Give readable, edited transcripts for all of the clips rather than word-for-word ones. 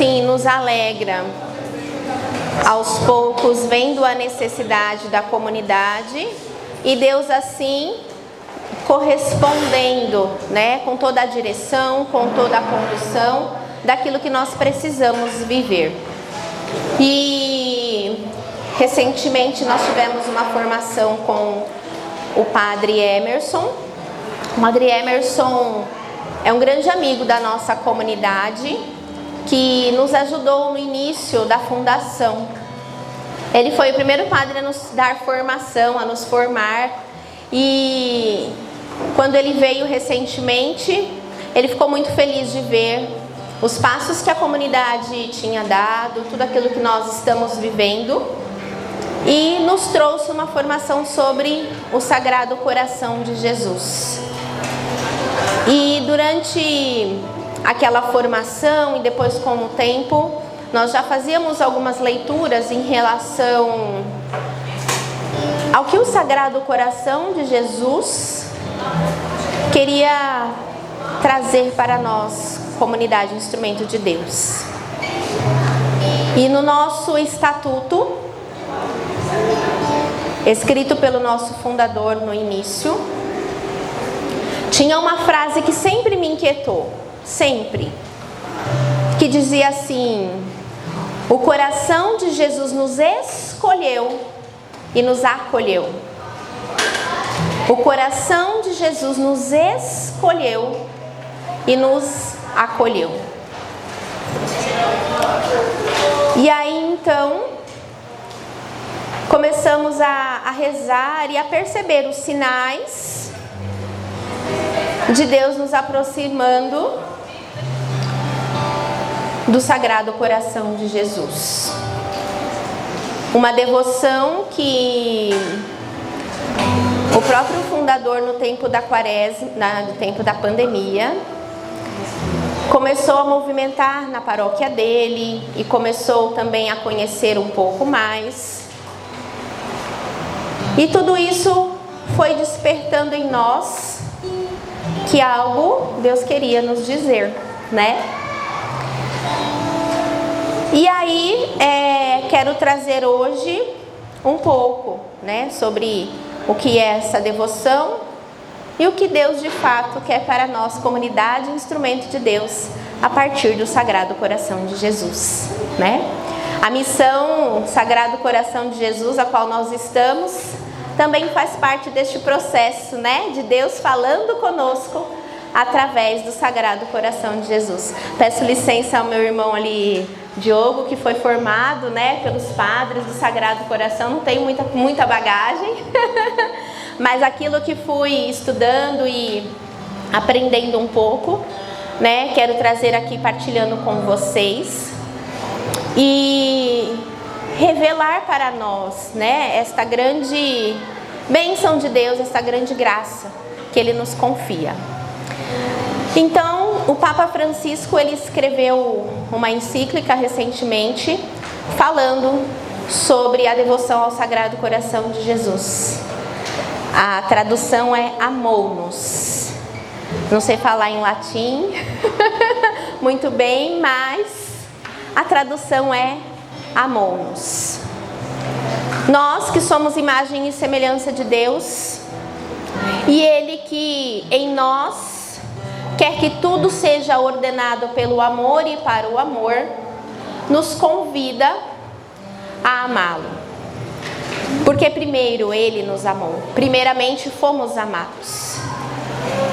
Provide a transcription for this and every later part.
assim nos alegra, aos poucos vendo a necessidade da comunidade e Deus assim correspondendo, né, com toda a direção, com toda a condução daquilo que nós precisamos viver. E recentemente nós tivemos uma formação com o Padre Emerson. O Padre Emerson é um grande amigo da nossa comunidade que nos ajudou no início da fundação. Ele foi o primeiro padre a nos dar formação, a nos formar, e quando ele veio recentemente, ele ficou muito feliz de ver os passos que a comunidade tinha dado, tudo aquilo que nós estamos vivendo, e nos trouxe uma formação sobre o Sagrado Coração de Jesus. E durante aquela formação e depois com o tempo, nós já fazíamos algumas leituras em relação ao que o Sagrado Coração de Jesus queria trazer para nós, comunidade Instrumento de Deus. E no nosso estatuto, escrito pelo nosso fundador no início, tinha uma frase que sempre me inquietou, sempre, que dizia assim: o coração de Jesus nos escolheu e nos acolheu. O coração de Jesus nos escolheu e nos acolheu. E aí então começamos a rezar e a perceber os sinais de Deus nos aproximando do Sagrado Coração de Jesus. Uma devoção que o próprio fundador, no tempo da quaresma, no tempo da pandemia, começou a movimentar na paróquia dele e começou também a conhecer um pouco mais. E tudo isso foi despertando em nós que algo Deus queria nos dizer, né? E aí, quero trazer hoje um pouco, né, sobre o que é essa devoção e o que Deus de fato quer para nós, comunidade Instrumento de Deus, a partir do Sagrado Coração de Jesus, né? A missão Sagrado Coração de Jesus, a qual nós estamos, também faz parte deste processo, né, de Deus falando conosco através do Sagrado Coração de Jesus. Peço licença ao meu irmão ali, Diogo, que foi formado, né, pelos padres do Sagrado Coração. Não tenho muita bagagem, mas aquilo que fui estudando e aprendendo um pouco, né, quero trazer aqui partilhando com vocês e revelar para nós, né, esta grande bênção de Deus, esta grande graça que Ele nos confia. Então, o Papa Francisco, ele escreveu uma encíclica recentemente falando sobre a devoção ao Sagrado Coração de Jesus. A tradução é Amou-nos. Não sei falar em latim muito bem, mas a tradução é Amou-nos. Nós que somos imagem e semelhança de Deus, e Ele que em nós quer que tudo seja ordenado pelo amor e para o amor, nos convida a amá-lo. Porque primeiro Ele nos amou, primeiramente fomos amados.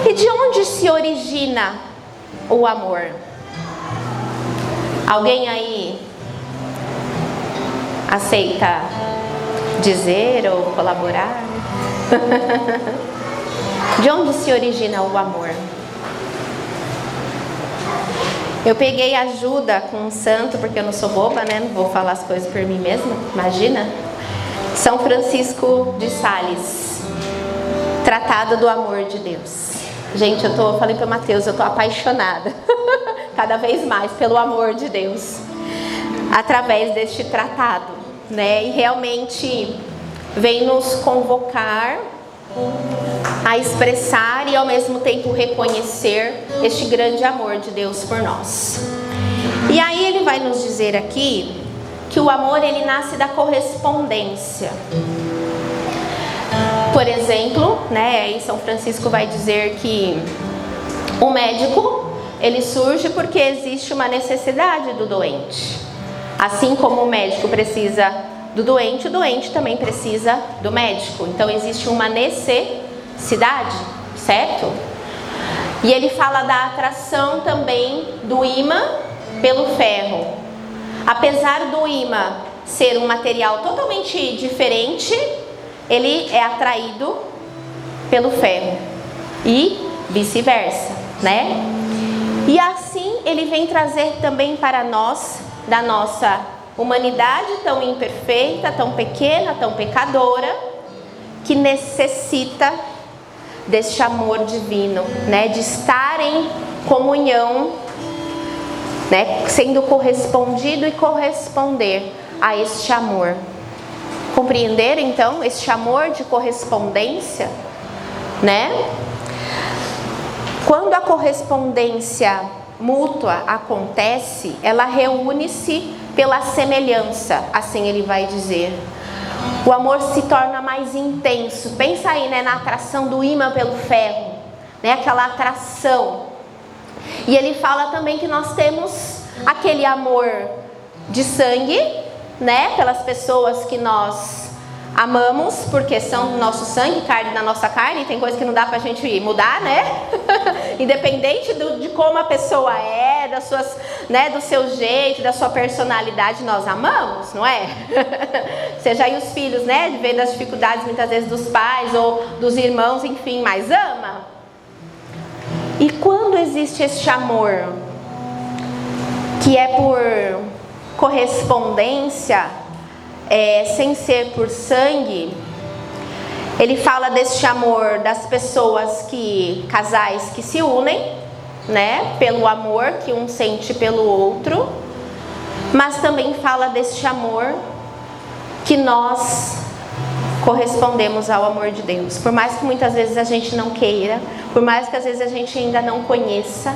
E de onde se origina o amor? Alguém aí aceita dizer ou colaborar? De onde se origina o amor? Eu peguei ajuda com um santo, porque eu não sou boba, né? Não vou falar as coisas por mim mesma, imagina. São Francisco de Sales, Tratado do Amor de Deus. Gente, eu falei para o Mateus, eu tô apaixonada, cada vez mais pelo amor de Deus, através deste tratado, né? E realmente vem nos convocar a expressar e ao mesmo tempo reconhecer este grande amor de Deus por nós. E aí ele vai nos dizer aqui que o amor ele nasce da correspondência. Por exemplo, né, em São Francisco vai dizer que o médico ele surge porque existe uma necessidade do doente. Assim como o médico precisa do doente, o doente também precisa do médico. Então existe uma necessidade, certo? E ele fala da atração também do ímã pelo ferro. Apesar do ímã ser um material totalmente diferente, ele é atraído pelo ferro e vice-versa, né? E assim ele vem trazer também para nós, da nossa humanidade tão imperfeita, tão pequena, tão pecadora, que necessita deste amor divino, né? De estar em comunhão, né? Sendo correspondido e corresponder a este amor. Compreender então este amor de correspondência, né? Quando a correspondência mútua acontece, ela reúne-se pela semelhança, assim ele vai dizer. O amor se torna mais intenso. Pensa aí, né, na atração do ímã pelo ferro, né, aquela atração. E ele fala também que nós temos aquele amor de sangue, né, pelas pessoas que nós amamos, porque são do nosso sangue, carne da nossa carne, tem coisa que não dá pra gente mudar, né? Independente de como a pessoa é, das suas, né, do seu jeito, da sua personalidade, nós amamos, não é? Seja aí os filhos, né, vendo as dificuldades muitas vezes dos pais ou dos irmãos, enfim, mas ama. E quando existe este amor, que é por correspondência, sem ser por sangue, ele fala deste amor das pessoas casais que se unem, né, pelo amor que um sente pelo outro, mas também fala deste amor que nós correspondemos ao amor de Deus. Por mais que muitas vezes a gente não queira, por mais que às vezes a gente ainda não conheça,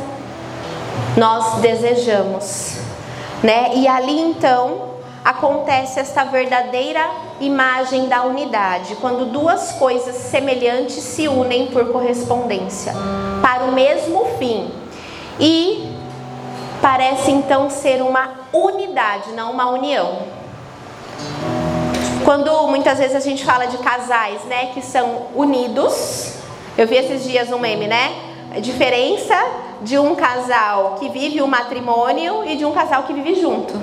nós desejamos, né? E ali então acontece esta verdadeira imagem da unidade, quando duas coisas semelhantes se unem por correspondência para o mesmo fim, e parece então ser uma unidade, não uma união. Quando muitas vezes a gente fala de casais, né, que são unidos, eu vi esses dias um meme, né, a diferença de um casal que vive o matrimônio e de um casal que vive junto,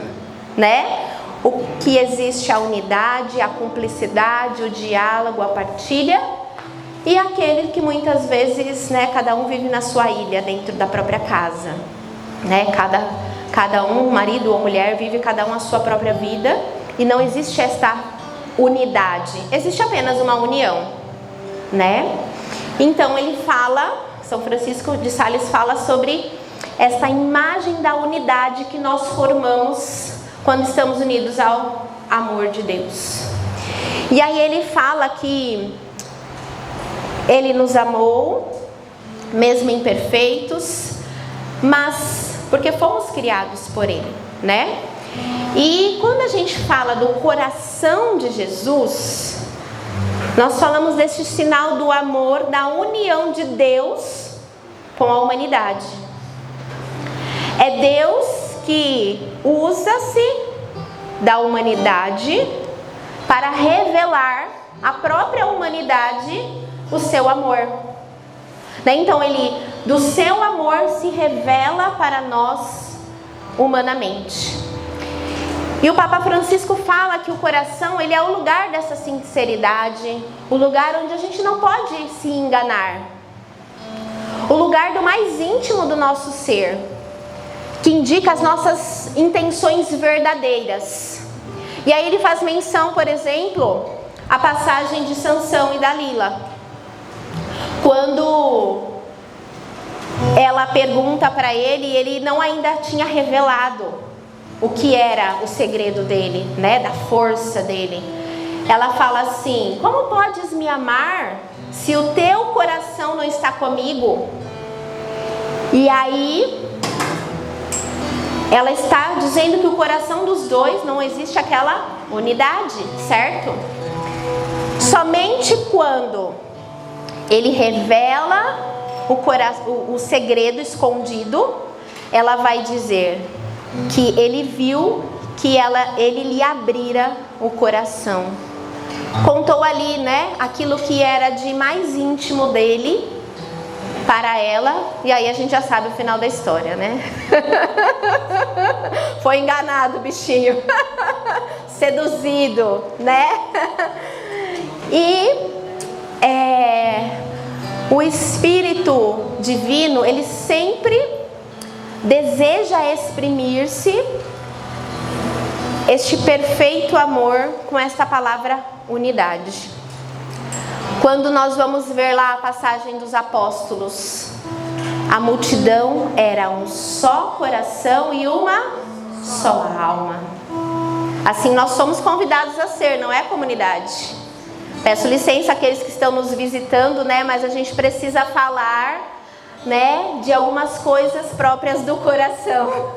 né? O que existe a unidade, a cumplicidade, o diálogo, a partilha, e aquele que muitas vezes, né, cada um vive na sua ilha, dentro da própria casa, né? Cada um, marido ou mulher, vive cada um a sua própria vida, e não existe esta unidade, existe apenas uma união, né? Então ele fala, São Francisco de Sales fala sobre essa imagem da unidade que nós formamos quando estamos unidos ao amor de Deus. E aí ele fala que ele nos amou, mesmo imperfeitos, mas porque fomos criados por ele, né? E quando a gente fala do coração de Jesus, nós falamos desse sinal do amor, da união de Deus com a humanidade. É Deus que usa-se da humanidade para revelar à própria humanidade o seu amor. Então ele, do seu amor, se revela para nós humanamente. E o Papa Francisco fala que o coração, ele é o lugar dessa sinceridade, o lugar onde a gente não pode se enganar, o lugar do mais íntimo do nosso ser, que indica as nossas intenções verdadeiras. E aí ele faz menção, por exemplo, a passagem de Sansão e Dalila, quando ela pergunta para ele, e ele não ainda tinha revelado o que era o segredo dele, né, da força dele. Ela fala assim: como podes me amar se o teu coração não está comigo? E aí ela está dizendo que o coração dos dois não existe aquela unidade, certo? Somente quando ele revela o segredo escondido, ela vai dizer que ele viu que ele lhe abrira o coração. Contou ali, né, aquilo que era de mais íntimo dele para ela, e aí a gente já sabe o final da história, né? Foi enganado o bichinho, seduzido, né? E o Espírito Divino, ele sempre deseja exprimir-se este perfeito amor com esta palavra unidade. Quando nós vamos ver lá a passagem dos apóstolos, a multidão era um só coração e uma só alma. Assim nós somos convidados a ser, não é, comunidade? Peço licença àqueles que estão nos visitando, né? Mas a gente precisa falar, né, de algumas coisas próprias do coração.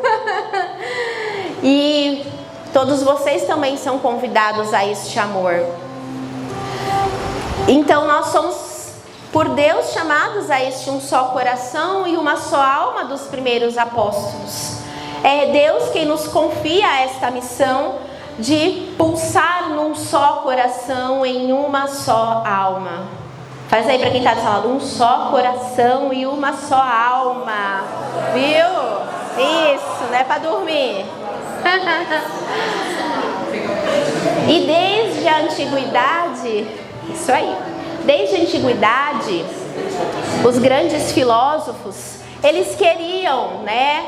E todos vocês também são convidados a este amor. Então nós somos, por Deus, chamados a este um só coração e uma só alma dos primeiros apóstolos. É Deus quem nos confia esta missão de pulsar num só coração, em uma só alma. Faz aí para quem está falando, um só coração e uma só alma. Viu? Isso, não é para dormir. E desde a antiguidade, isso aí, desde a antiguidade, os grandes filósofos, eles queriam, né,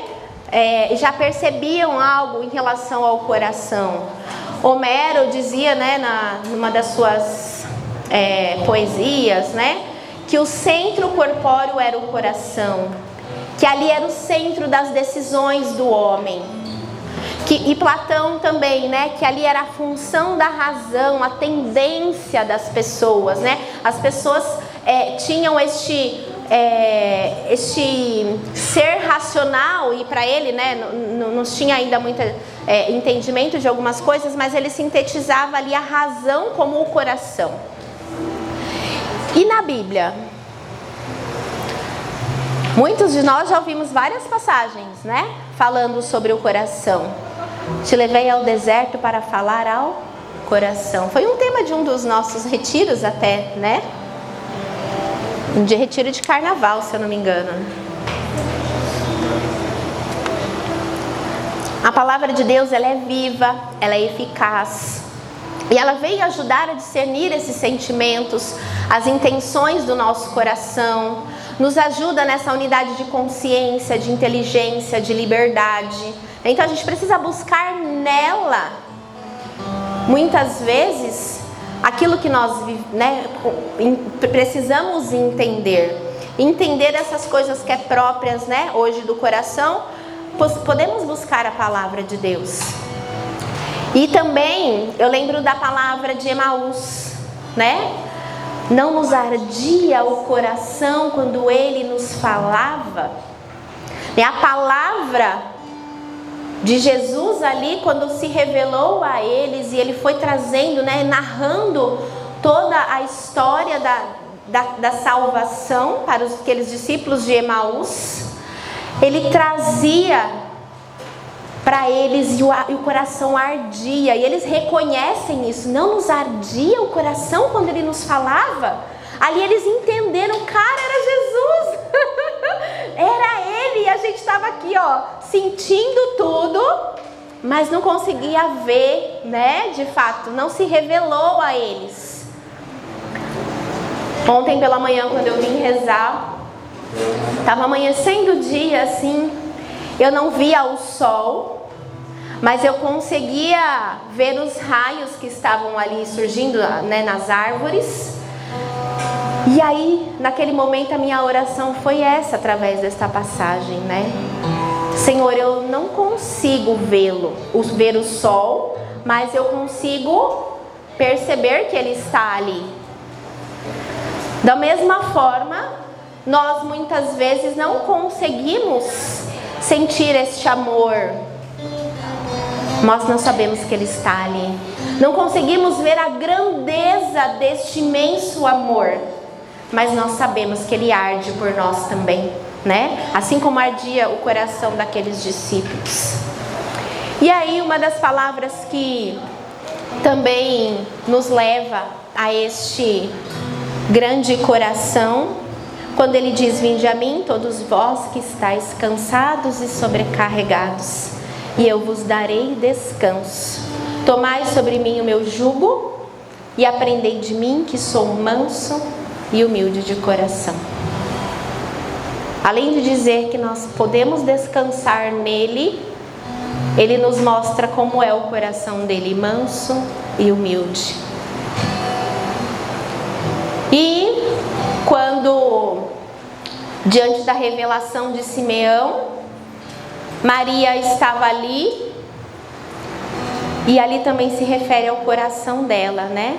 já percebiam algo em relação ao coração. Homero dizia, né, numa das suas poesias, né, que o centro corpóreo era o coração, que ali era o centro das decisões do homem. E Platão também, né, que ali era a função da razão, a tendência das pessoas, né? As pessoas tinham este ser racional, e para ele, né, não tinha ainda muito entendimento de algumas coisas, mas ele sintetizava ali a razão como o coração. E na Bíblia, muitos de nós já ouvimos várias passagens, né, falando sobre o coração. Te levei ao deserto para falar ao coração. Foi um tema de um dos nossos retiros até, né? De retiro de carnaval, se eu não me engano. A palavra de Deus, ela é viva, ela é eficaz. E ela veio ajudar a discernir esses sentimentos, as intenções do nosso coração. Nos ajuda nessa unidade de consciência, de inteligência, de liberdade. Então a gente precisa buscar nela, muitas vezes, aquilo que nós, né, precisamos entender. Entender essas coisas que é próprias, né, hoje do coração. Podemos buscar a palavra de Deus. E também eu lembro da palavra de Emaús, né? Não nos ardia o coração quando ele nos falava. E a palavra de Jesus ali, quando se revelou a eles, e ele foi trazendo, né, narrando toda a história da salvação para aqueles discípulos de Emaús, ele trazia para eles e o coração ardia, e eles reconhecem isso. Não nos ardia o coração quando ele nos falava? Ali eles entenderam, cara, era Jesus. Era ele, e a gente estava aqui, ó, sentindo tudo, mas não conseguia ver, né, de fato, não se revelou a eles. Ontem pela manhã, quando eu vim rezar, estava amanhecendo o dia assim, eu não via o sol, mas eu conseguia ver os raios que estavam ali surgindo, né, nas árvores. E aí, naquele momento, a minha oração foi essa, através desta passagem, né? Senhor, eu não consigo ver o sol, mas eu consigo perceber que ele está ali. Da mesma forma, nós muitas vezes não conseguimos sentir este amor Nós não sabemos que Ele está ali. Não conseguimos ver a grandeza deste imenso amor, mas nós sabemos que Ele arde por nós também, né? Assim como ardia o coração daqueles discípulos. E aí, uma das palavras que também nos leva a este grande coração, quando Ele diz: vinde a mim, todos vós que estáis cansados e sobrecarregados, e eu vos darei descanso. Tomai sobre mim o meu jugo e aprendei de mim, que sou manso e humilde de coração. Além de dizer que nós podemos descansar nele, Ele nos mostra como é o coração dele, manso e humilde. E quando, diante da revelação de Simeão, Maria estava ali, e ali também se refere ao coração dela, né?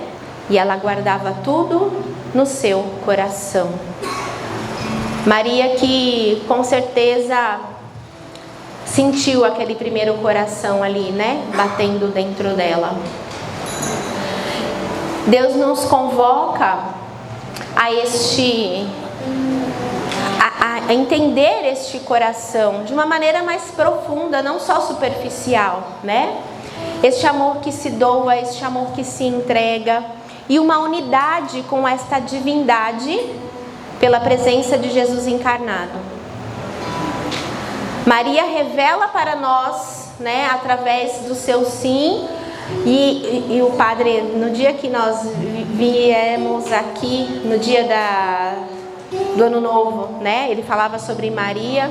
E ela guardava tudo no seu coração. Maria que com certeza sentiu aquele primeiro coração ali, né? Batendo dentro dela. Deus nos convoca a entender este coração de uma maneira mais profunda, não só superficial, né? Este amor que se doa, este amor que se entrega, e uma unidade com esta divindade pela presença de Jesus encarnado. Maria revela para nós, né, através do seu sim, e o Padre, no dia que nós viemos aqui, no dia do Ano Novo, né, ele falava sobre Maria,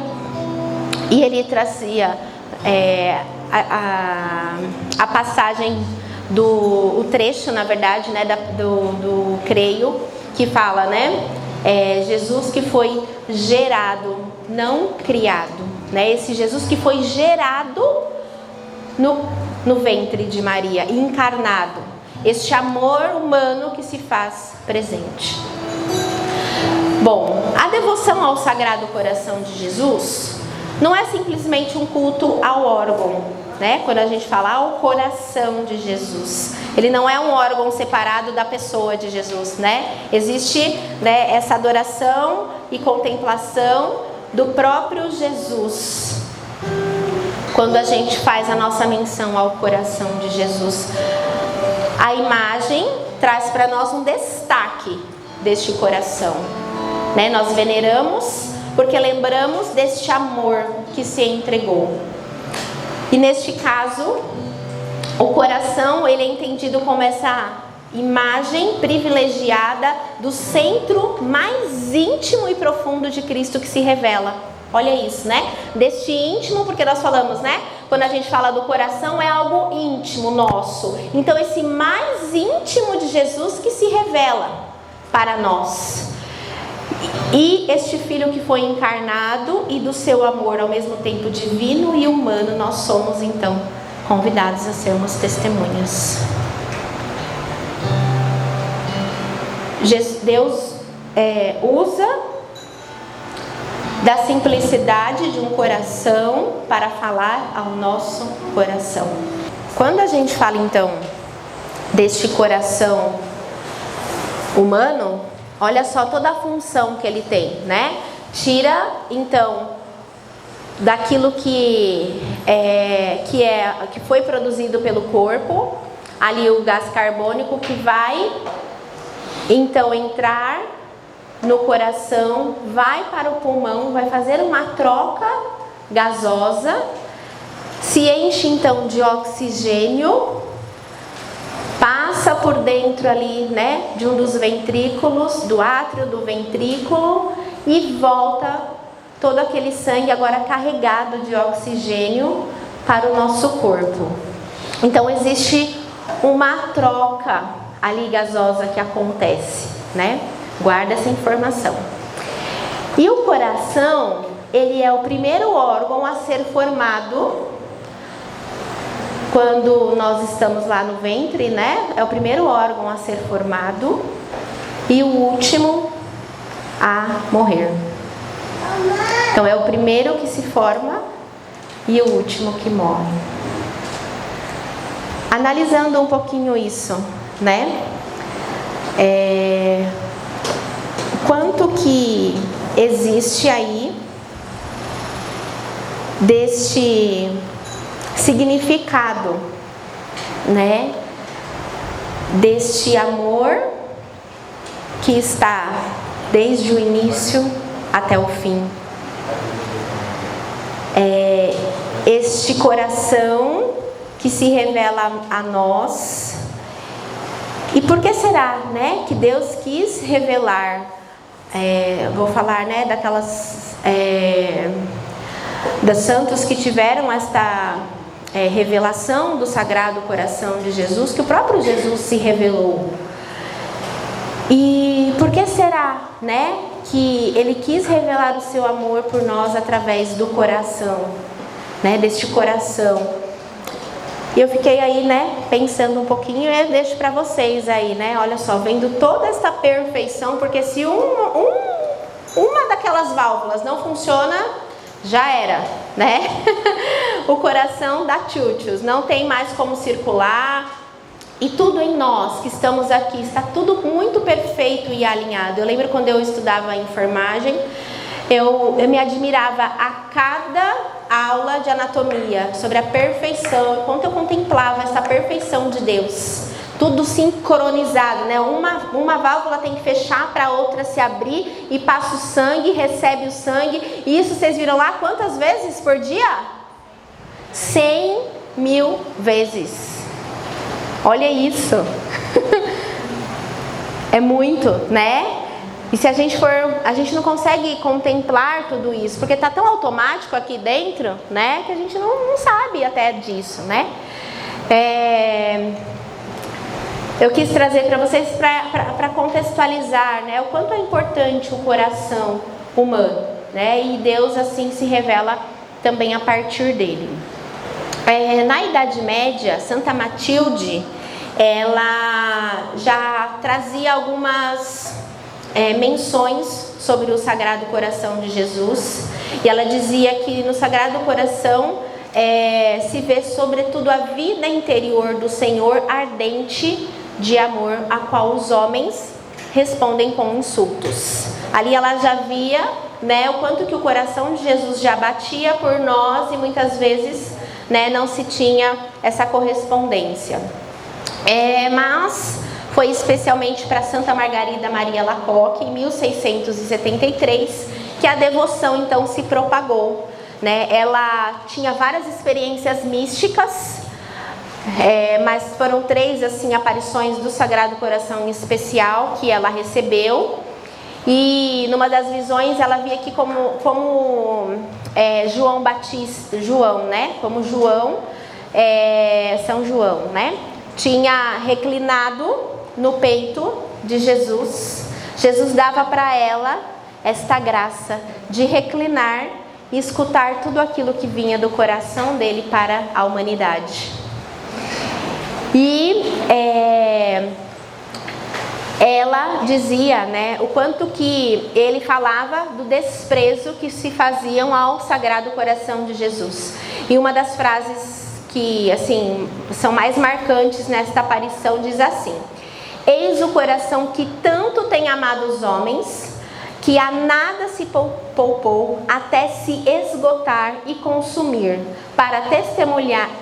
e ele trazia a passagem o trecho, na verdade, né, do creio, que fala, né, Jesus que foi gerado, não criado, né, esse Jesus que foi gerado no ventre de Maria, encarnado, este amor humano que se faz presente. Bom, a devoção ao Sagrado Coração de Jesus não é simplesmente um culto ao órgão, né? Quando a gente fala ao coração de Jesus, ele não é um órgão separado da pessoa de Jesus, né? Existe, né, essa adoração e contemplação do próprio Jesus. Quando a gente faz a nossa menção ao coração de Jesus, a imagem traz para nós um destaque deste coração, né? Nós veneramos porque lembramos deste amor que se entregou. E neste caso, o coração, ele é entendido como essa imagem privilegiada do centro mais íntimo e profundo de Cristo que se revela. Olha isso, né? Deste íntimo, porque nós falamos, né? Quando a gente fala do coração, é algo íntimo nosso. Então, esse mais íntimo de Jesus que se revela para nós. E este Filho que foi encarnado, e do seu amor ao mesmo tempo divino e humano, nós somos então convidados a sermos testemunhas. Deus usa da simplicidade de um coração para falar ao nosso coração. Quando a gente fala então deste coração humano, olha só toda a função que ele tem, né? Tira, então, daquilo que foi produzido pelo corpo, ali o gás carbônico que vai, então, entrar no coração, vai para o pulmão, vai fazer uma troca gasosa, se enche, então, de oxigênio, passa por dentro ali, né, de um dos ventrículos, do átrio do ventrículo, e volta todo aquele sangue agora carregado de oxigênio para o nosso corpo. Então existe uma troca ali gasosa que acontece, né? Guarda essa informação. E o coração, ele é o primeiro órgão a ser formado quando nós estamos lá no ventre, né? É o primeiro órgão a ser formado e o último a morrer. Então é o primeiro que se forma e o último que morre. analisando um pouquinho isso, né? Quanto que existe aí deste significado, né? Deste amor que está desde o início até o fim. Este coração que se revela a nós. E por que será, né, que Deus quis revelar? Vou falar, né, daquelas dos santos que tiveram esta revelação do Sagrado Coração de Jesus, que o próprio Jesus se revelou. E por que será, né, que Ele quis revelar o seu amor por nós através do coração, né, deste coração? E eu fiquei aí, né, pensando um pouquinho, e eu deixo para vocês aí, né, olha só, vendo toda essa perfeição, porque se uma daquelas válvulas não funciona, já era, né? O coração dá tchutchus, não tem mais como circular. E tudo em nós que estamos aqui, está tudo muito perfeito e alinhado. Eu lembro quando eu estudava enfermagem, eu me admirava a cada aula de anatomia sobre a perfeição, enquanto eu contemplava essa perfeição de Deus. Tudo sincronizado, né? Uma válvula tem que fechar para a outra se abrir e passa o sangue, recebe o sangue. E isso vocês viram lá quantas vezes por dia? 100.000 vezes. Olha isso. É muito, né? E se a gente não consegue contemplar tudo isso, porque está tão automático aqui dentro, né, que a gente não sabe até disso, né? Eu quis trazer para vocês para contextualizar, né, o quanto é importante o coração humano, né? E Deus assim se revela também a partir dele. Na Idade Média, Santa Matilde, ela já trazia algumas menções sobre o Sagrado Coração de Jesus, e ela dizia que no Sagrado Coração se vê sobretudo a vida interior do Senhor ardente de amor, a qual os homens respondem com insultos. Ali ela já via, né, o quanto que o coração de Jesus já batia por nós e muitas vezes, né, não se tinha essa correspondência. Mas foi especialmente para Santa Margarida Maria Alacoque, em 1673, que a devoção então se propagou, né? Ela tinha várias experiências místicas, mas foram 3 assim, aparições do Sagrado Coração em especial que ela recebeu. E numa das visões ela via que como João Batista, né? Como São João, né? Tinha reclinado no peito de Jesus. Jesus dava para ela esta graça de reclinar e escutar tudo aquilo que vinha do coração dele para a humanidade. E ela dizia, né, o quanto que ele falava do desprezo que se faziam ao Sagrado Coração de Jesus. E uma das frases que assim são mais marcantes nesta aparição diz assim: eis o coração que tanto tem amado os homens, que a nada se poupou até se esgotar e consumir, para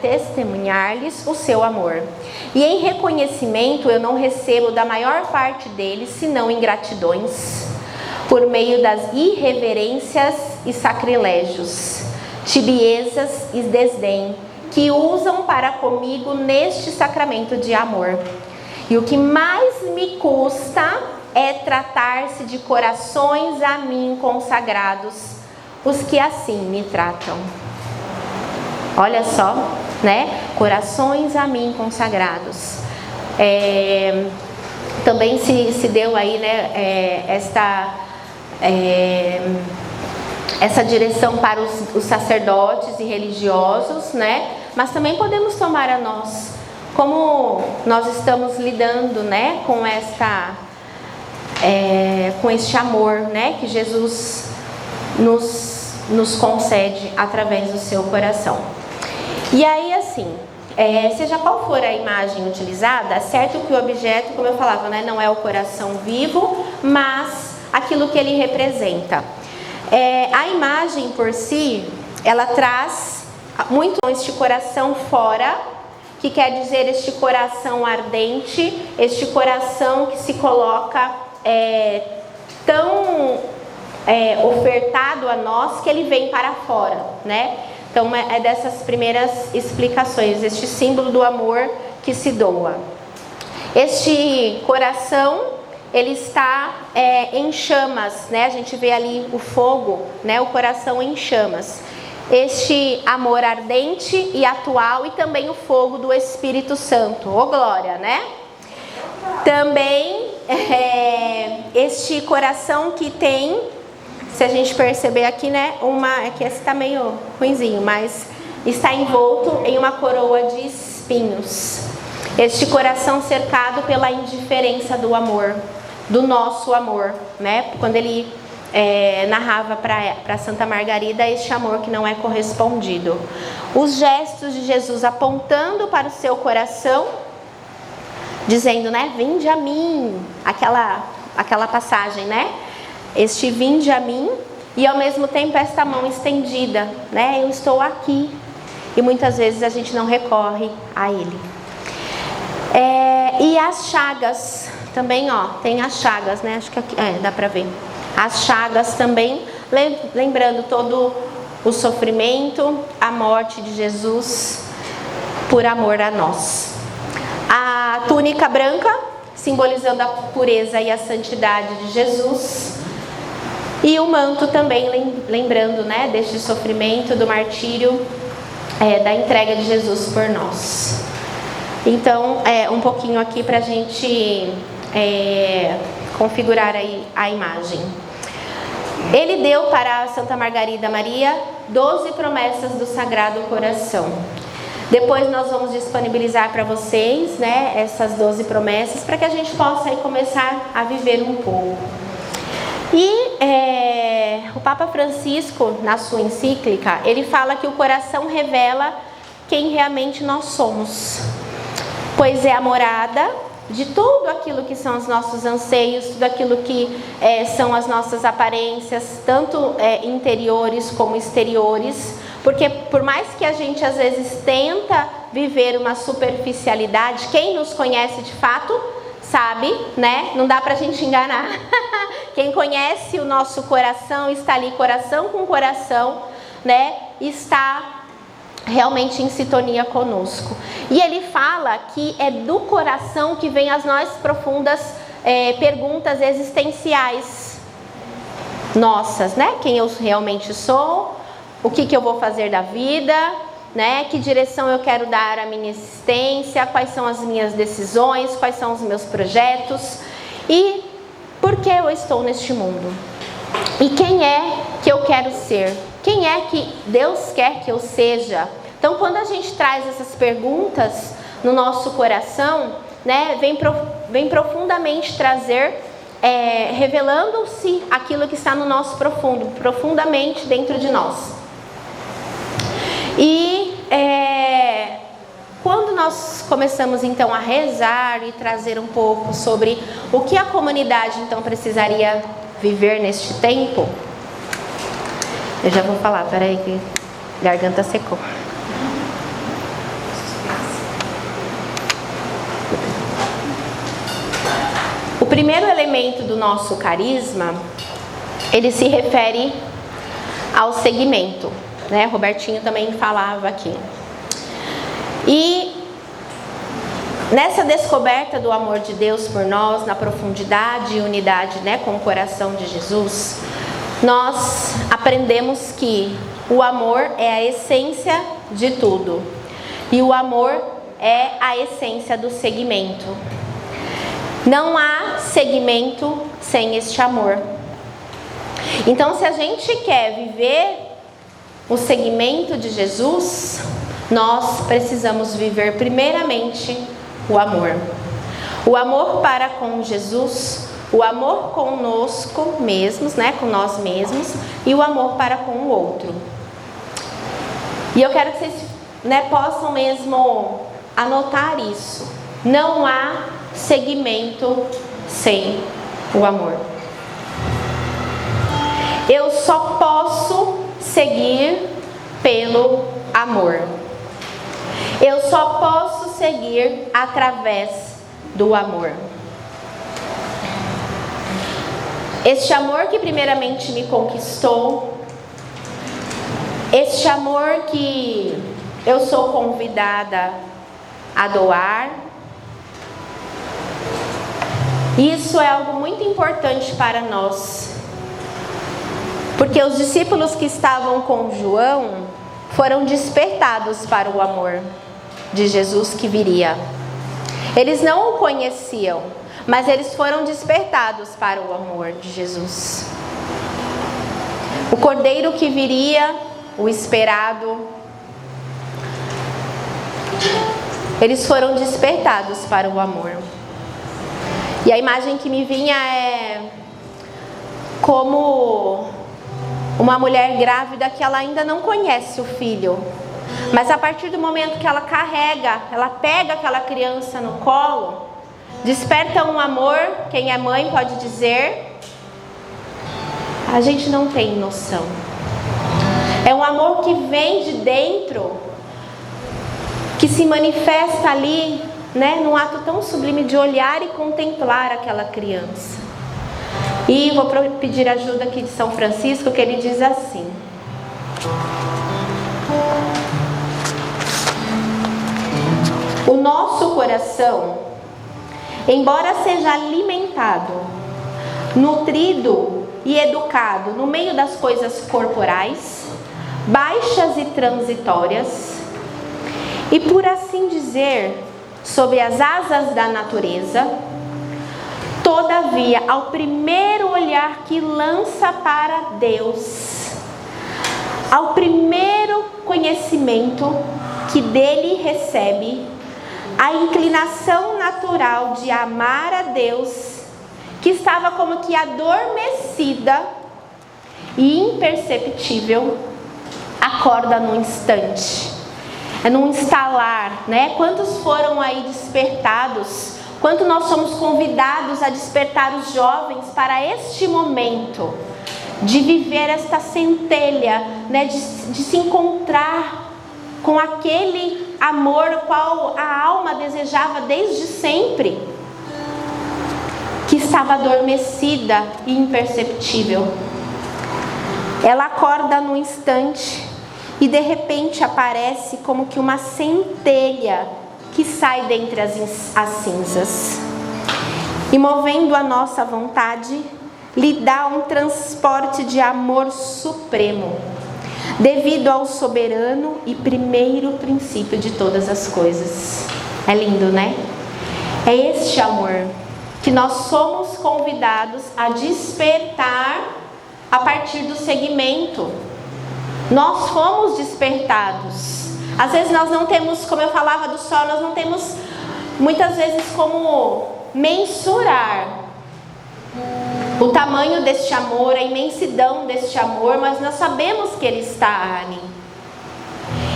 testemunhar-lhes o seu amor. E em reconhecimento eu não recebo da maior parte deles, senão ingratidões, por meio das irreverências e sacrilégios, tibiezas e desdém, que usam para comigo neste sacramento de amor. E o que mais me custa é tratar-se de corações a mim consagrados, os que assim me tratam. Olha só, né? Corações a mim consagrados. Também se deu aí, né, essa direção para os sacerdotes e religiosos, né? Mas também podemos tomar a nós, como nós estamos lidando, né, com este amor, né, que Jesus nos concede através do seu coração. E aí assim, seja qual for a imagem utilizada, certo que o objeto, como eu falava, né, não é o coração vivo, mas aquilo que ele representa. A imagem por si, ela traz muito este coração fora, que quer dizer este coração ardente, este coração que se coloca tão ofertado a nós que ele vem para fora, né? Então é dessas primeiras explicações, este símbolo do amor que se doa. Este coração, ele está em chamas, né? A gente vê ali o fogo, né? O coração em chamas. Este amor ardente e atual e também o fogo do Espírito Santo. Ô glória, né? Também este coração que tem, se a gente perceber aqui, né? Aqui esse está meio ruinzinho, mas está envolto em uma coroa de espinhos. Este coração cercado pela indiferença do amor, do nosso amor, né? Quando ele narrava para Santa Margarida este amor que não é correspondido. Os gestos de Jesus apontando para o seu coração, dizendo, né? Vinde a mim, aquela passagem, né? Este vinde a mim, e ao mesmo tempo esta mão estendida, né? Eu estou aqui. E muitas vezes a gente não recorre a ele. E as chagas também, ó, tem as chagas, né? Acho que aqui, dá para ver. As chagas também, lembrando todo o sofrimento, a morte de Jesus por amor a nós. A túnica branca, simbolizando a pureza e a santidade de Jesus. E o manto também, lembrando, né, deste sofrimento, do martírio, da entrega de Jesus por nós. Então, um pouquinho aqui para a gente configurar aí a imagem. Ele deu para Santa Margarida Maria 12 promessas do Sagrado Coração. Depois nós vamos disponibilizar para vocês, né, essas 12 promessas, para que a gente possa aí começar a viver um pouco. E o Papa Francisco, na sua encíclica, ele fala que o coração revela quem realmente nós somos, pois é a morada de tudo aquilo que são os nossos anseios, tudo aquilo que são as nossas aparências, tanto interiores como exteriores, porque por mais que a gente às vezes tenta viver uma superficialidade, quem nos conhece de fato sabe, né? Não dá pra gente enganar. Quem conhece o nosso coração, está ali coração com coração, né? Está realmente em sintonia conosco. E ele fala que é do coração que vem as mais profundas perguntas existenciais nossas, né? Quem eu realmente sou, o que eu vou fazer da vida, né? Que direção eu quero dar à minha existência, quais são as minhas decisões, quais são os meus projetos e por que eu estou neste mundo? E quem é que eu quero ser? Quem é que Deus quer que eu seja? Então, quando a gente traz essas perguntas no nosso coração, né, vem profundamente trazer, revelando-se aquilo que está no nosso profundamente dentro de nós. E quando nós começamos então a rezar e trazer um pouco sobre o que a comunidade então precisaria viver neste tempo, eu já vou falar, peraí que a garganta secou. O primeiro elemento do nosso carisma, ele se refere ao segmento, né? Robertinho também falava aqui. E nessa descoberta do amor de Deus por nós, na profundidade e unidade, né, com o coração de Jesus, nós aprendemos que o amor é a essência de tudo. E o amor é a essência do segmento. Não há segmento sem este amor. Então, se a gente quer viver o segmento de Jesus, nós precisamos viver primeiramente o amor. O amor para com Jesus, o amor conosco mesmos, né, com nós mesmos, e o amor para com o outro. E eu quero que vocês, né, possam mesmo anotar isso. Não há seguimento sem o amor. Eu só posso seguir pelo amor. Eu só posso seguir através do amor. Este amor que primeiramente me conquistou, este amor que eu sou convidada a doar, isso é algo muito importante para nós. Porque os discípulos que estavam com João foram despertados para o amor de Jesus que viria. Eles não o conheciam, mas eles foram despertados para o amor de Jesus. O Cordeiro que viria, o esperado, eles foram despertados para o amor. E a imagem que me vinha é como uma mulher grávida que ela ainda não conhece o filho, mas a partir do momento que ela carrega, ela pega aquela criança no colo, desperta um amor. Quem é mãe pode dizer, a gente não tem noção. É um amor que vem de dentro, que se manifesta ali, num ato tão sublime de olhar e contemplar aquela criança. E vou pedir ajuda aqui de São Francisco, que ele diz assim: o nosso coração, embora seja alimentado, nutrido e educado no meio das coisas corporais, baixas e transitórias, e por assim dizer, sob as asas da natureza, todavia, ao primeiro olhar que lança para Deus, ao primeiro conhecimento que dele recebe, a inclinação natural de amar a Deus, que estava como que adormecida e imperceptível, acorda num instante. É num instalar, Quantos foram aí despertados? Quanto nós somos convidados a despertar os jovens para este momento de viver esta centelha, de se encontrar com aquele amor o qual a alma desejava desde sempre, que estava adormecida e imperceptível. Ela acorda num instante e de repente aparece como que uma centelha que sai dentre as cinzas, e movendo a nossa vontade, lhe dá um transporte de amor supremo, devido ao soberano e primeiro princípio de todas as coisas. É lindo, É este amor que nós somos convidados a despertar a partir do segmento. Nós fomos despertados. Às vezes nós não temos, como eu falava do sol, nós não temos muitas vezes como mensurar o tamanho deste amor, a imensidão deste amor, mas nós sabemos que ele está ali.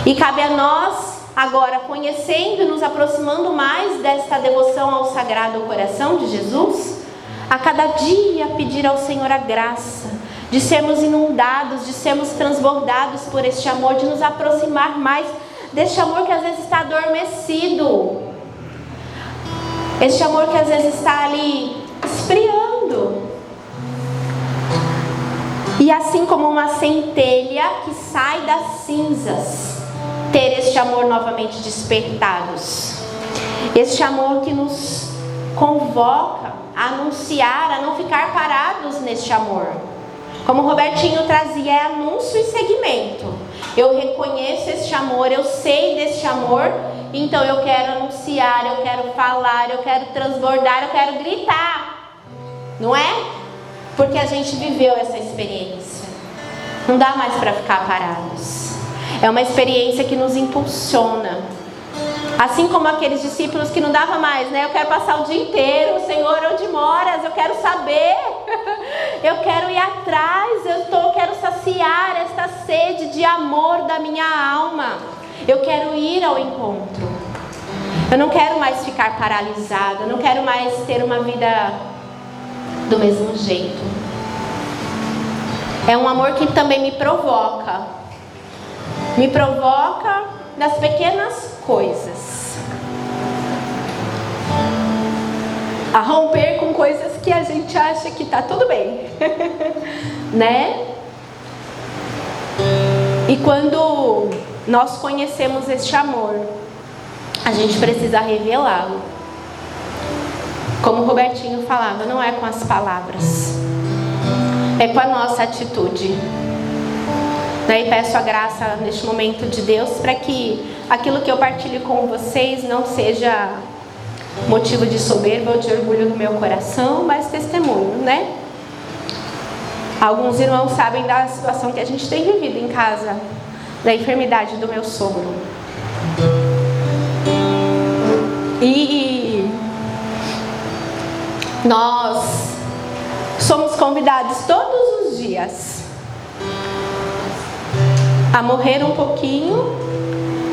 E cabe a nós, agora, conhecendo e nos aproximando mais desta devoção ao Sagrado Coração de Jesus, a cada dia pedir ao Senhor a graça de sermos inundados, de sermos transbordados por este amor, de nos aproximar mais deste amor que às vezes está adormecido, este amor que às vezes está ali esfriando. E assim como uma centelha que sai das cinzas, ter este amor novamente despertados. Este amor que nos convoca a anunciar, a não ficar parados neste amor. Como o Robertinho trazia, é anúncio e segmento. Eu reconheço este amor, eu sei deste amor, então eu quero anunciar, eu quero falar, eu quero transbordar, eu quero gritar. Não é? Porque a gente viveu essa experiência. Não dá mais para ficar parados. É uma experiência que nos impulsiona. Assim como aqueles discípulos que não dava mais, Eu quero passar o dia inteiro, Senhor, onde moras? Eu quero saber. Eu quero ir atrás, quero saciar esta sede de amor da minha alma. Eu quero ir ao encontro. Eu não quero mais ficar paralisada, eu não quero mais ter uma vida do mesmo jeito. É um amor que também me provoca das pequenas coisas, a romper com coisas que a gente acha que tá tudo bem, né? E quando nós conhecemos este amor, a gente precisa revelá-lo. Como o Robertinho falava, não é com as palavras, é com a nossa atitude. Daí peço a graça neste momento de Deus para que aquilo que eu partilho com vocês não seja motivo de soberba ou de orgulho no meu coração, mas testemunho, né? Alguns irmãos sabem da situação que a gente tem vivido em casa, da enfermidade do meu sogro. E nós somos convidados todos os dias a morrer um pouquinho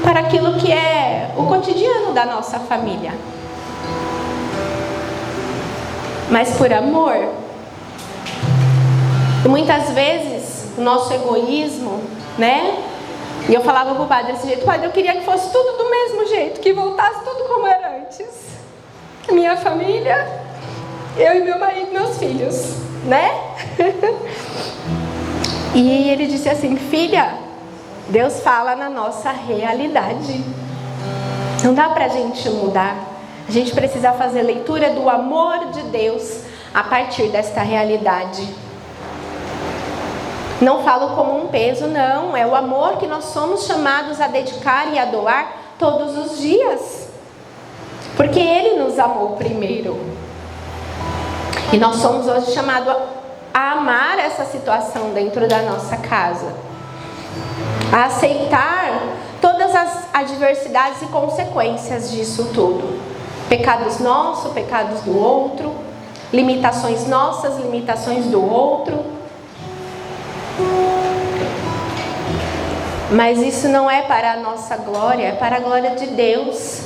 para aquilo que é o cotidiano da nossa família. Mas por amor. E muitas vezes o nosso egoísmo, né? E eu falava pro padre desse jeito: padre, eu queria que fosse tudo do mesmo jeito, que voltasse tudo como era antes. Minha família, eu e meu marido, meus filhos, né? E ele disse assim: filha, Deus fala na nossa realidade. Não dá pra gente mudar. A gente precisa fazer leitura do amor de Deus a partir desta realidade. Não falo como um peso, não. É o amor que nós somos chamados a dedicar e a doar todos os dias. Porque Ele nos amou primeiro. E nós somos hoje chamados a amar essa situação dentro da nossa casa. A aceitar todas as adversidades e consequências disso tudo. Pecados nossos, pecados do outro. Limitações nossas, limitações do outro. Mas isso não é para a nossa glória, é para a glória de Deus.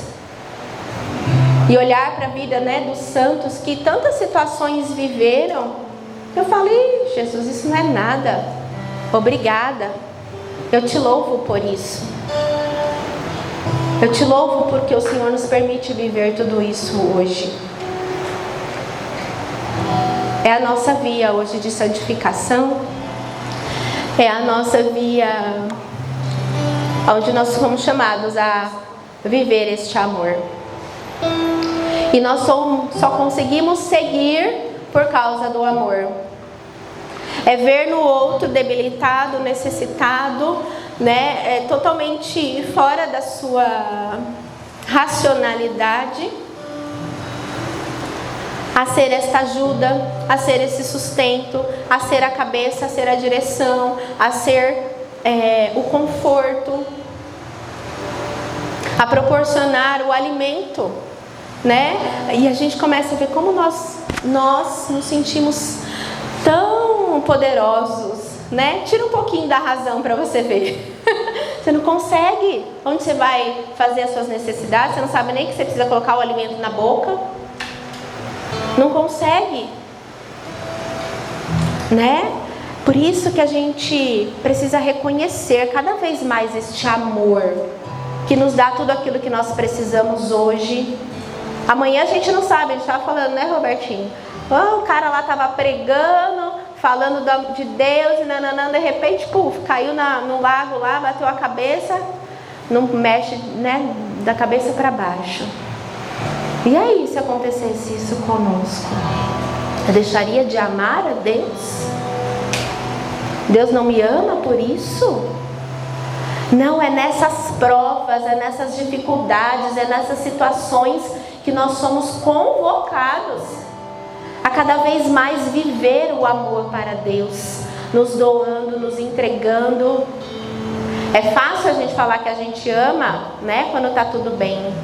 E olhar para a vida, né, dos santos que tantas situações viveram, eu falei: Jesus, isso não é nada. Obrigada. Eu te louvo por isso. Eu te louvo porque o Senhor nos permite viver tudo isso hoje. É a nossa via hoje de santificação. É a nossa via onde nós somos chamados a viver este amor. E nós só conseguimos seguir por causa do amor. É ver no outro debilitado, necessitado, né, totalmente fora da sua racionalidade, a ser esta ajuda, a ser esse sustento, a ser a cabeça, a ser a direção, a ser o conforto, a proporcionar o alimento, né? E a gente começa a ver como nós nos sentimos tão poderosos, né? Tira um pouquinho da razão para você ver. Você não consegue. Onde você vai fazer as suas necessidades? Você não sabe nem que você precisa colocar o alimento na boca. Não consegue, né? Por isso que a gente precisa reconhecer cada vez mais este amor que nos dá tudo aquilo que nós precisamos hoje. Amanhã a gente não sabe, a gente estava falando, né, Robertinho? O cara lá estava pregando, falando de Deus e nananã, de repente, puf, caiu no lago lá, bateu a cabeça, não mexe, né, da cabeça para baixo. E aí, se acontecesse isso conosco? Eu deixaria de amar a Deus? Deus não me ama por isso? Não, é nessas provas, é nessas dificuldades, é nessas situações que nós somos convocados a cada vez mais viver o amor para Deus, nos doando, nos entregando. É fácil a gente falar que a gente ama, né, quando está tudo bem.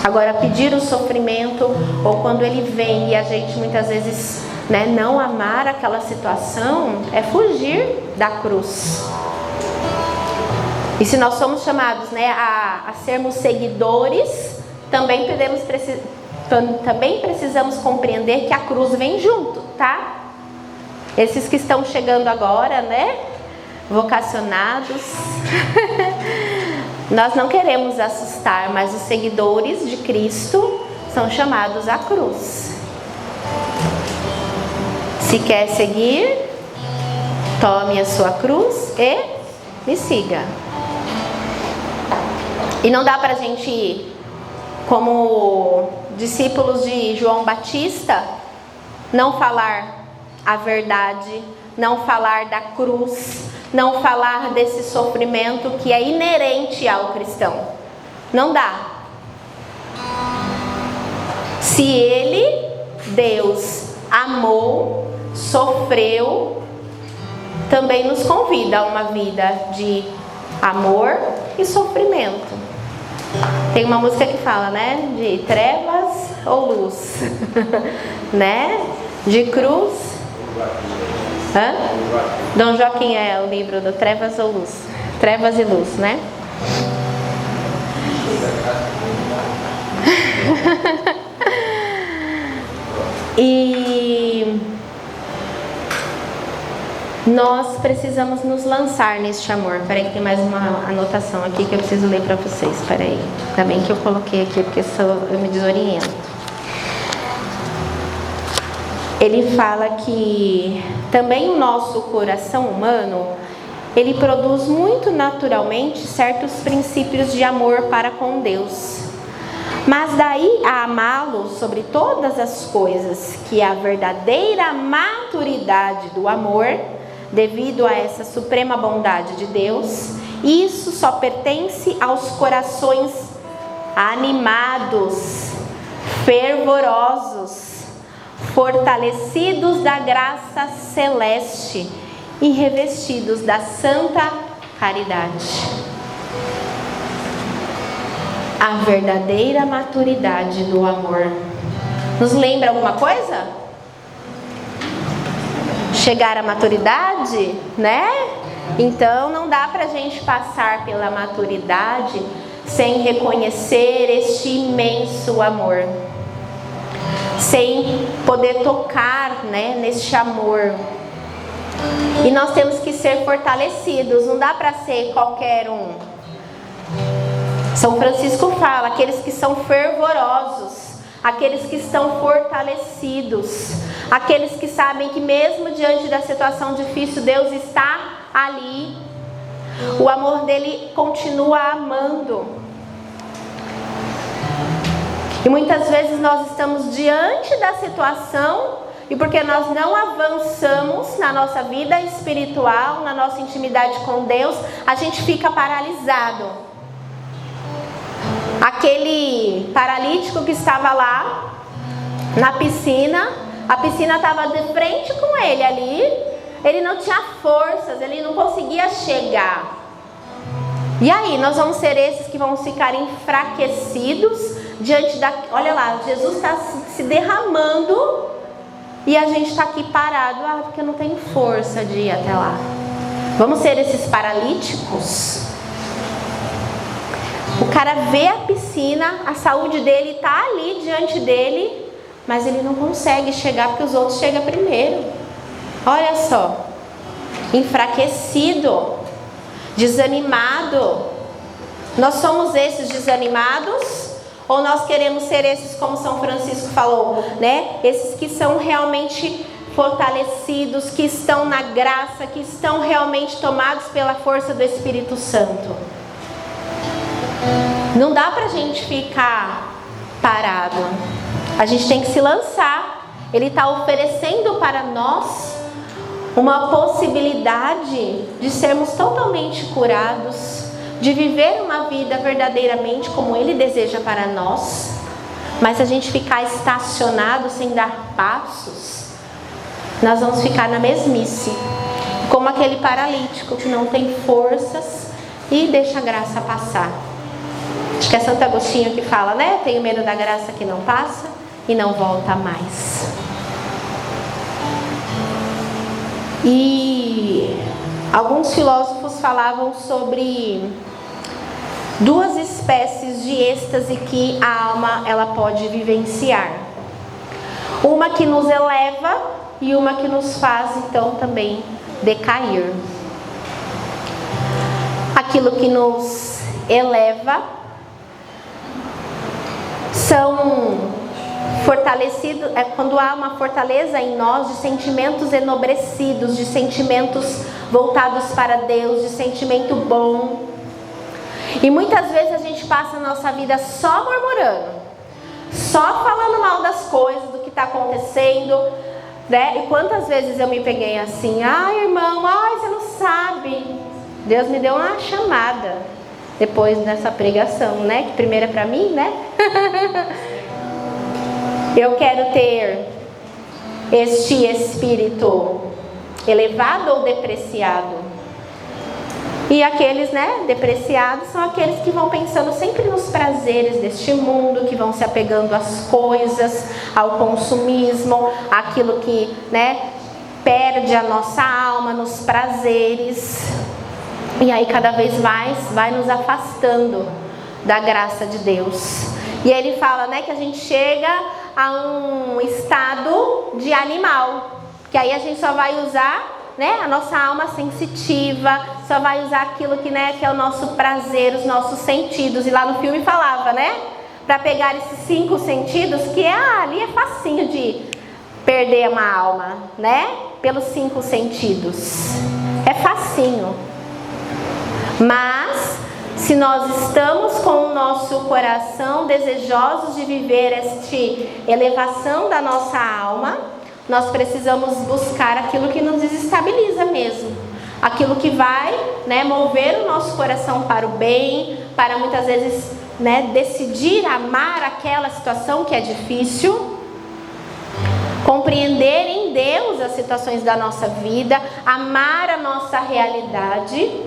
Agora, pedir o sofrimento, ou quando ele vem e a gente muitas vezes, né, não amar aquela situação, é fugir da cruz. E se nós somos chamados, né, a sermos seguidores, também precisamos compreender que a cruz vem junto, tá? Esses que estão chegando agora, né? Vocacionados. Nós não queremos assustar, mas os seguidores de Cristo são chamados à cruz. Se quer seguir, tome a sua cruz e me siga. E não dá pra gente, como discípulos de João Batista, não falar a verdade, não falar da cruz, não falar desse sofrimento que é inerente ao cristão. Não dá. Se ele, Deus, amou, sofreu, também nos convida a uma vida de amor e sofrimento. Tem uma música que fala, né? De trevas ou luz, né? De cruz. Hã? Dom Joaquim é o livro do Trevas ou Luz. Trevas e Luz, né? E nós precisamos nos lançar neste amor. Peraí que tem mais uma anotação aqui que eu preciso ler para vocês. Peraí. Ainda bem que eu coloquei aqui porque eu me desoriento. Ele fala que também o nosso coração humano, ele produz muito naturalmente certos princípios de amor para com Deus. Mas daí a amá-lo sobre todas as coisas, que é a verdadeira maturidade do amor, devido a essa suprema bondade de Deus, isso só pertence aos corações animados, fervorosos, fortalecidos da graça celeste e revestidos da santa caridade. A verdadeira maturidade do amor. Nos lembra alguma coisa? Chegar à maturidade, né? Então não dá pra gente passar pela maturidade sem reconhecer este imenso amor, sem poder tocar, né, neste amor. E nós temos que ser fortalecidos, não dá para ser qualquer um. São Francisco fala, aqueles que são fervorosos, aqueles que estão fortalecidos, aqueles que sabem que mesmo diante da situação difícil, Deus está ali. O amor dele continua amando. E muitas vezes nós estamos diante da situação e porque nós não avançamos na nossa vida espiritual, na nossa intimidade com Deus, a gente fica paralisado. Aquele paralítico que estava lá na piscina, a piscina estava de frente com ele ali, ele não tinha forças, ele não conseguia chegar. E aí, nós vamos ser esses que vão ficar enfraquecidos diante da... Olha lá, Jesus está se derramando e a gente está aqui parado. Ah, porque eu não tenho força de ir até lá. Vamos ser esses paralíticos? O cara vê a piscina, a saúde dele está ali diante dele, mas ele não consegue chegar porque os outros chegam primeiro. Olha só, enfraquecido, desanimado. Nós somos esses desanimados ou nós queremos ser esses, como São Francisco falou, né? Esses que são realmente fortalecidos, que estão na graça, que estão realmente tomados pela força do Espírito Santo. Não dá pra gente ficar parado. A gente tem que se lançar. Ele está oferecendo para nós uma possibilidade de sermos totalmente curados, de viver uma vida verdadeiramente como Ele deseja para nós. Mas se a gente ficar estacionado sem dar passos, nós vamos ficar na mesmice, como aquele paralítico que não tem forças e deixa a graça passar. Acho que é Santo Agostinho que fala, né? Tenho medo da graça que não passa e não volta mais. E alguns filósofos falavam sobre duas espécies de êxtase que a alma ela pode vivenciar. Uma que nos eleva e uma que nos faz então também decair. Aquilo que nos eleva são fortalecidos, é quando há uma fortaleza em nós de sentimentos enobrecidos, de sentimentos voltados para Deus, de sentimento bom. E muitas vezes a gente passa a nossa vida só murmurando, só falando mal das coisas, do que está acontecendo, né? E quantas vezes eu me peguei assim: ai irmão, ai você não sabe, Deus me deu uma chamada depois dessa pregação, né? Que primeiro é para mim, né? Eu quero ter este espírito elevado ou depreciado. E aqueles, né, depreciados são aqueles que vão pensando sempre nos prazeres deste mundo, que vão se apegando às coisas, ao consumismo, aquilo que, né, perde a nossa alma nos prazeres. E aí cada vez mais vai nos afastando da graça de Deus. E aí ele fala, né, que a gente chega a um estado de animal, que aí a gente só vai usar, né, a nossa alma sensitiva, só vai usar aquilo que, né, que é o nosso prazer, os nossos sentidos. E lá no filme falava, né, para pegar esses 5 sentidos, que ali é facinho de perder uma alma, né, pelos 5 sentidos. É facinho. Mas se nós estamos com o nosso coração desejosos de viver esta elevação da nossa alma, nós precisamos buscar aquilo que nos desestabiliza mesmo. Aquilo que vai, né, mover o nosso coração para o bem, para muitas vezes, né, decidir amar aquela situação que é difícil. Compreender em Deus as situações da nossa vida, amar a nossa realidade,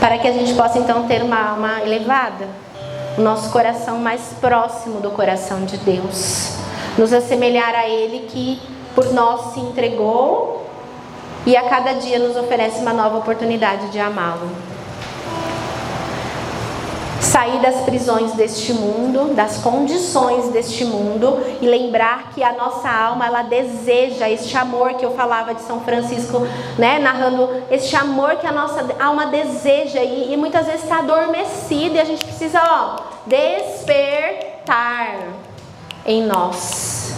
para que a gente possa então ter uma alma elevada, o nosso coração mais próximo do coração de Deus, nos assemelhar a Ele que por nós se entregou e a cada dia nos oferece uma nova oportunidade de amá-lo. Sair das prisões deste mundo, das condições deste mundo e lembrar que a nossa alma, ela deseja este amor que eu falava de São Francisco, né, narrando este amor que a nossa alma deseja e muitas vezes está adormecida e a gente precisa, despertar em nós,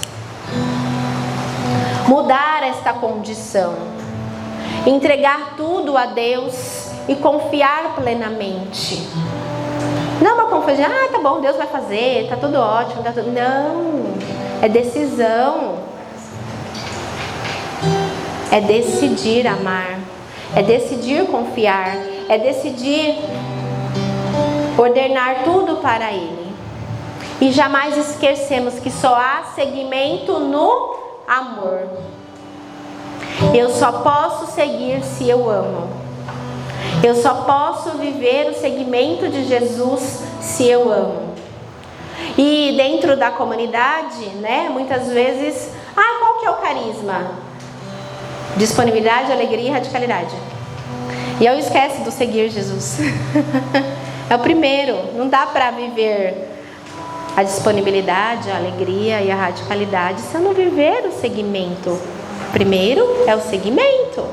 mudar esta condição, entregar tudo a Deus e confiar plenamente. Não é uma confusão, tá bom, Deus vai fazer, tá tudo ótimo, tá tudo... Não, é decisão. É decidir amar, é decidir confiar, é decidir ordenar tudo para Ele. E jamais esquecemos que só há seguimento no amor. Eu só posso seguir se eu amo. Eu só posso viver o seguimento de Jesus se eu amo. E dentro da comunidade, né, muitas vezes, qual que é o carisma? Disponibilidade, alegria e radicalidade. E eu esqueço do seguir Jesus. É o primeiro. Não dá para viver a disponibilidade, a alegria e a radicalidade se eu não viver o seguimento. Primeiro é o seguimento.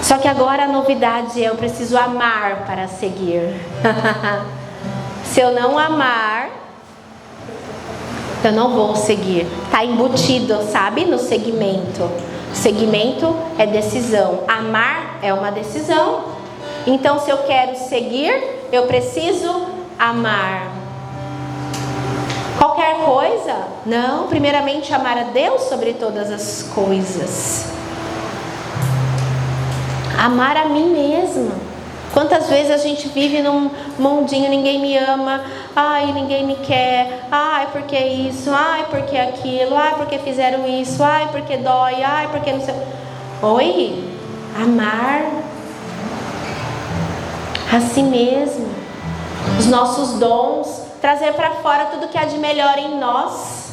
Só que agora a novidade é: eu preciso amar para seguir. Se eu não amar, eu não vou seguir. Está embutido, sabe, no segmento. Segmento é decisão. Amar é uma decisão. Então, se eu quero seguir, eu preciso amar. Qualquer coisa? Não, primeiramente amar a Deus sobre todas as coisas. Amar a mim mesma. Quantas vezes a gente vive num mundinho, ninguém me ama, ai, ninguém me quer, ai, porque isso, ai, porque aquilo, ai, porque fizeram isso, ai, porque dói, ai, porque não sei. Oi, amar a si mesmo, os nossos dons, trazer para fora tudo que há de melhor em nós.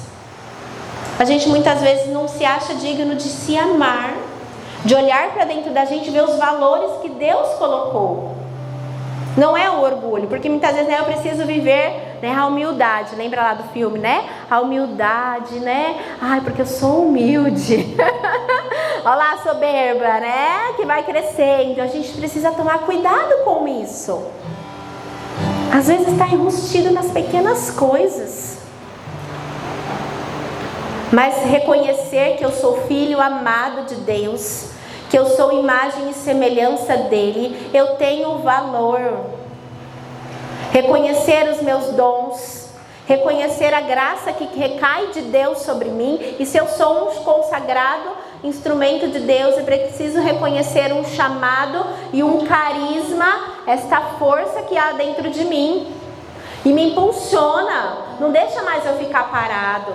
A gente muitas vezes não se acha digno de se amar, de olhar para dentro da gente e ver os valores que Deus colocou. Não é o orgulho, porque muitas vezes, né, eu preciso viver, né, a humildade. Lembra lá do filme, né? A humildade, né? Ai, porque eu sou humilde. Olha lá a soberba, né? Que vai crescendo. A gente precisa tomar cuidado com isso. Às vezes está enrustido nas pequenas coisas. Mas reconhecer que eu sou filho amado de Deus, que eu sou imagem e semelhança dele, eu tenho valor. Reconhecer os meus dons, reconhecer a graça que recai de Deus sobre mim, e se eu sou um consagrado instrumento de Deus, eu preciso reconhecer um chamado e um carisma, esta força que há dentro de mim, e me impulsiona, não deixa mais eu ficar parado.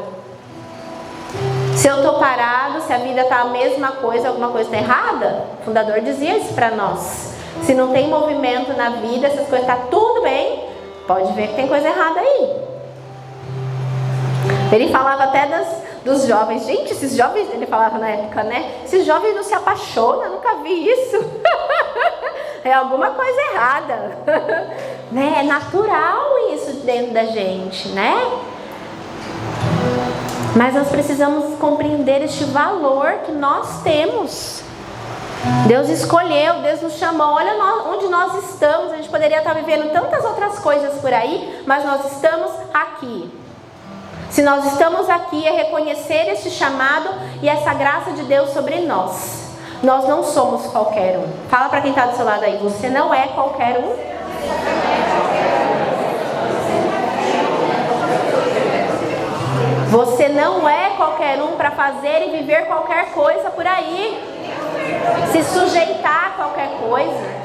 Se eu estou parado, se a vida está a mesma coisa, alguma coisa está errada, o fundador dizia isso para nós. Se não tem movimento na vida, essas coisas estão tudo bem, pode ver que tem coisa errada aí. Ele falava até dos jovens. Gente, esses jovens, ele falava na época, né? Esses jovens não se apaixonam, nunca vi isso. É alguma coisa errada. Né? É natural isso dentro da gente, né? Mas nós precisamos compreender este valor que nós temos. Deus escolheu, Deus nos chamou. Olha onde nós estamos. A gente poderia estar vivendo tantas outras coisas por aí, mas nós estamos aqui. Se nós estamos aqui, é reconhecer este chamado e essa graça de Deus sobre nós. Nós não somos qualquer um. Fala para quem está do seu lado aí, você não é qualquer um. Você não é qualquer um para fazer e viver qualquer coisa por aí. Se sujeitar a qualquer coisa.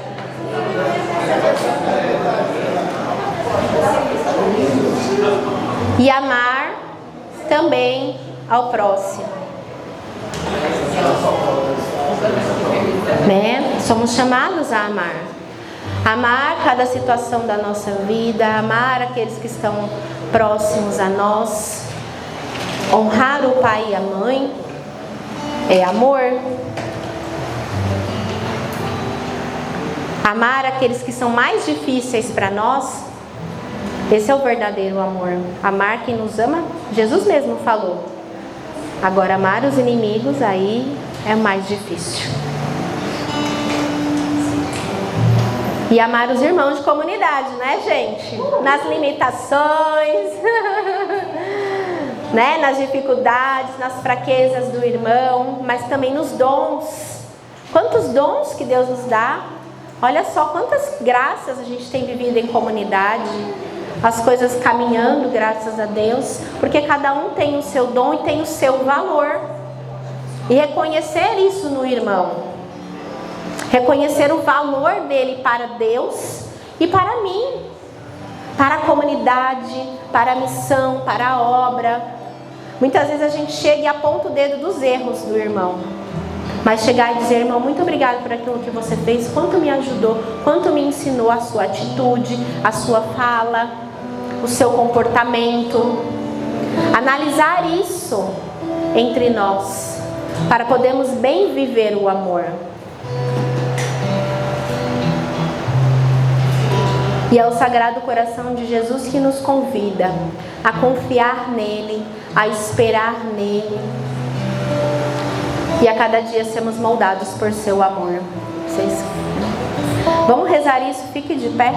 E amar também ao próximo. Né? Somos chamados a amar. Amar cada situação da nossa vida, amar aqueles que estão próximos a nós. Honrar o pai e a mãe é amor. Amar aqueles que são mais difíceis para nós, esse é o verdadeiro amor. Amar quem nos ama, Jesus mesmo falou. Agora, amar os inimigos, aí é mais difícil. E amar os irmãos de comunidade, né, gente? Nas limitações, né? Nas dificuldades, nas fraquezas do irmão, mas também nos dons. Quantos dons que Deus nos dá. Olha só quantas graças a gente tem vivido em comunidade. As coisas caminhando, graças a Deus. Porque cada um tem o seu dom e tem o seu valor. E reconhecer isso no irmão. Reconhecer o valor dele para Deus e para mim. Para a comunidade, para a missão, para a obra. Muitas vezes a gente chega e aponta o dedo dos erros do irmão. Mas chegar e dizer, irmão, muito obrigado por aquilo que você fez, quanto me ajudou, quanto me ensinou a sua atitude, a sua fala, o seu comportamento. Analisar isso entre nós, para podermos bem viver o amor. E é o Sagrado Coração de Jesus que nos convida a confiar nele, a esperar nele. E a cada dia sermos moldados por seu amor. Vamos rezar isso? Fique de pé.